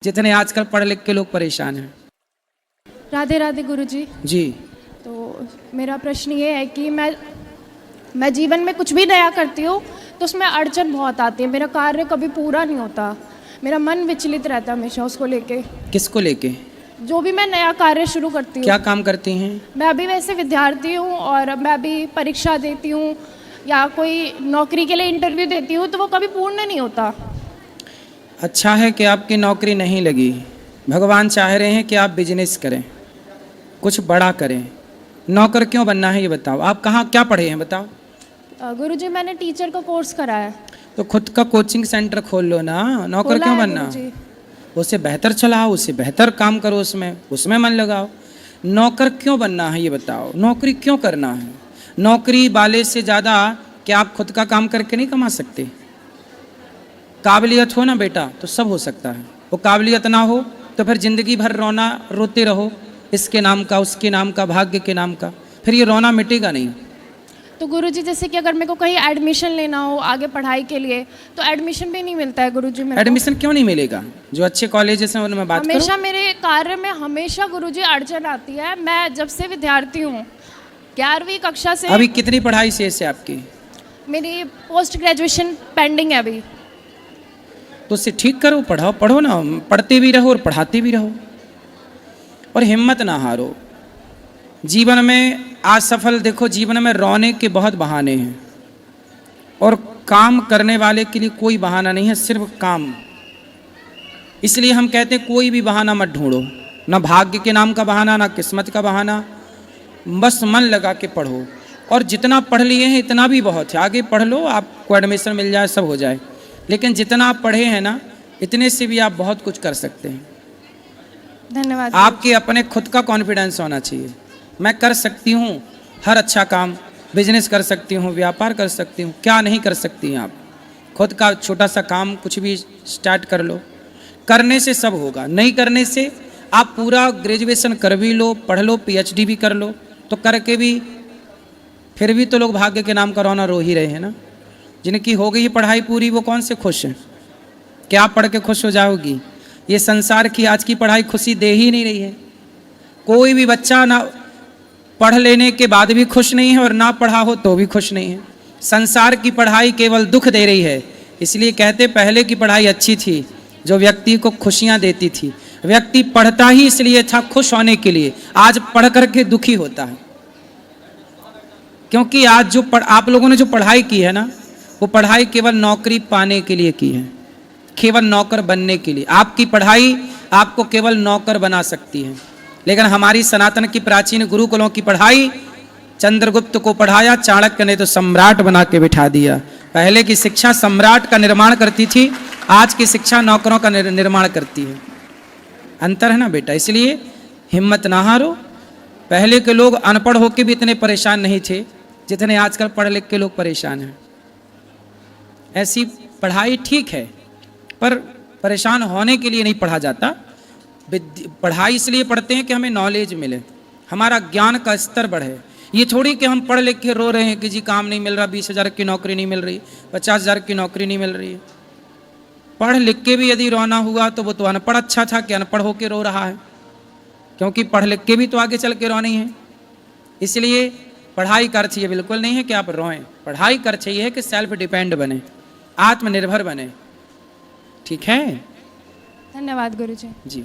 जितने आजकल पढ़ लिख के लोग परेशान हैं। राधे राधे गुरुजी। जी। तो मेरा प्रश्न ये है कि मैं जीवन में कुछ भी नया करती हूँ तो उसमें अड़चन बहुत आती है। मेरा कार्य कभी पूरा नहीं होता। मेरा मन विचलित रहता है हमेशा उसको लेके। किसको लेके? जो भी मैं नया कार्य शुरू करती हूँ। क्या काम करती हैं? मैं अभी वैसे विद्यार्थी हूँ और मैं अभी परीक्षा देती हूँ या कोई नौकरी के लिए इंटरव्यू देती हूँ तो वो कभी पूर्ण नहीं होता। अच्छा है कि आपकी नौकरी नहीं लगी। भगवान चाह रहे हैं कि आप बिजनेस करें, कुछ बड़ा करें। नौकर क्यों बनना है ये बताओ। आप कहाँ क्या पढ़े हैं बताओ। गुरुजी मैंने टीचर का कोर्स करा है। तो खुद का कोचिंग सेंटर खोल लो ना। नौकर क्यों बनना? उसे बेहतर चलाओ, उसे बेहतर काम करो, उसमें मन लगाओ। नौकर क्यों बनना है ये बताओ। नौकरी क्यों करना है? नौकरी वाले से ज़्यादा क्या आप खुद का काम करके नहीं कमा सकते? काबिलियत हो ना बेटा तो सब हो सकता है। वो काबिलियत ना हो तो फिर ज़िंदगी भर रोते रहो, इसके नाम का, उसके नाम का, भाग्य के नाम का। फिर ये रोना मिटेगा नहीं। तो गुरुजी जैसे कि अगर मेरे को कहीं एडमिशन लेना हो आगे पढ़ाई के लिए तो एडमिशन भी नहीं मिलता है गुरुजी। एडमिशन क्यों नहीं मिलेगा? जो अच्छे कॉलेजेस हैं उनमें बात करो। हमेशा मेरे कार्य में हमेशा गुरुजी अड़चन आती है। मैं जब से विद्यार्थी हूँ 11वीं कक्षा से। अभी कितनी पढ़ाई शेष है आपकी? मेरी पोस्ट ग्रेजुएशन पेंडिंग है अभी। तो उससे ठीक करो, पढ़ो ना, पढ़ते भी रहो और पढ़ाते भी रहो और हिम्मत ना हारो। जीवन में असफल देखो, जीवन में रोने के बहुत बहाने हैं और काम करने वाले के लिए कोई बहाना नहीं है, सिर्फ काम। इसलिए हम कहते हैं कोई भी बहाना मत ढूंढो, ना भाग्य के नाम का बहाना, ना किस्मत का बहाना। बस मन लगा के पढ़ो और जितना पढ़ लिए हैं इतना भी बहुत है। आगे पढ़ लो, आपको एडमिशन मिल जाए, सब हो जाए। लेकिन जितना आप पढ़े हैं ना, इतने से भी आप बहुत कुछ कर सकते हैं। धन्यवाद। आपके अपने खुद का कॉन्फिडेंस होना चाहिए। मैं कर सकती हूँ हर अच्छा काम, बिजनेस कर सकती हूँ, व्यापार कर सकती हूँ। क्या नहीं कर सकती हैं आप? खुद का छोटा सा काम कुछ भी स्टार्ट कर लो। करने से सब होगा, नहीं करने से आप पूरा ग्रेजुएशन कर भी लो, पढ़ लो, PhD भी कर लो, तो करके भी फिर भी तो लोग भाग्य के नाम का रोना रो ही रहे हैं ना। जिनकी हो गई पढ़ाई पूरी वो कौन से खुश हैं? क्या पढ़ के खुश हो जाओगी? ये संसार की आज की पढ़ाई खुशी दे ही नहीं रही है। कोई भी बच्चा ना पढ़ लेने के बाद भी खुश नहीं है और ना पढ़ा हो तो भी खुश नहीं है। संसार की पढ़ाई केवल दुख दे रही है। इसलिए कहते पहले की पढ़ाई अच्छी थी, जो व्यक्ति को खुशियां देती थी। व्यक्ति पढ़ता ही इसलिए था खुश होने के लिए, आज पढ़ करके दुखी होता है। क्योंकि आज जो आप लोगों ने जो पढ़ाई की है ना, वो पढ़ाई केवल नौकरी पाने के लिए की है, केवल नौकर बनने के लिए। आपकी पढ़ाई आपको केवल नौकर बना सकती है। लेकिन हमारी सनातन की प्राचीन गुरुकुलों की पढ़ाई, चंद्रगुप्त को पढ़ाया, चाणक्य ने तो सम्राट बना के बिठा दिया। पहले की शिक्षा सम्राट का निर्माण करती थी, आज की शिक्षा नौकरों का निर्माण करती है। अंतर है ना बेटा। इसलिए हिम्मत ना हारो। पहले के लोग अनपढ़ होकर भी इतने परेशान नहीं थे जितने आजकल पढ़ लिख के लोग परेशान हैं। ऐसी पढ़ाई ठीक है, पर परेशान होने के लिए नहीं पढ़ा जाता। पढ़ाई इसलिए पढ़ते हैं कि हमें नॉलेज मिले, हमारा ज्ञान का स्तर बढ़े। ये थोड़ी कि हम पढ़ लिख के रो रहे हैं कि जी काम नहीं मिल रहा, 20,000 की नौकरी नहीं मिल रही, 50,000 की नौकरी नहीं मिल रही है। पढ़ लिख के भी यदि रोना हुआ तो वो तो अनपढ़ अच्छा था कि अनपढ़ होके रो रहा है, क्योंकि पढ़ लिख के भी तो आगे चल के रोनी है। इसलिए पढ़ाई का अर्थ ये बिल्कुल नहीं है कि आप रोएं। पढ़ाई का अर्थ ये है कि सेल्फ डिपेंड बने, आत्मनिर्भर बने। ठीक है? धन्यवाद गुरुजी। जी।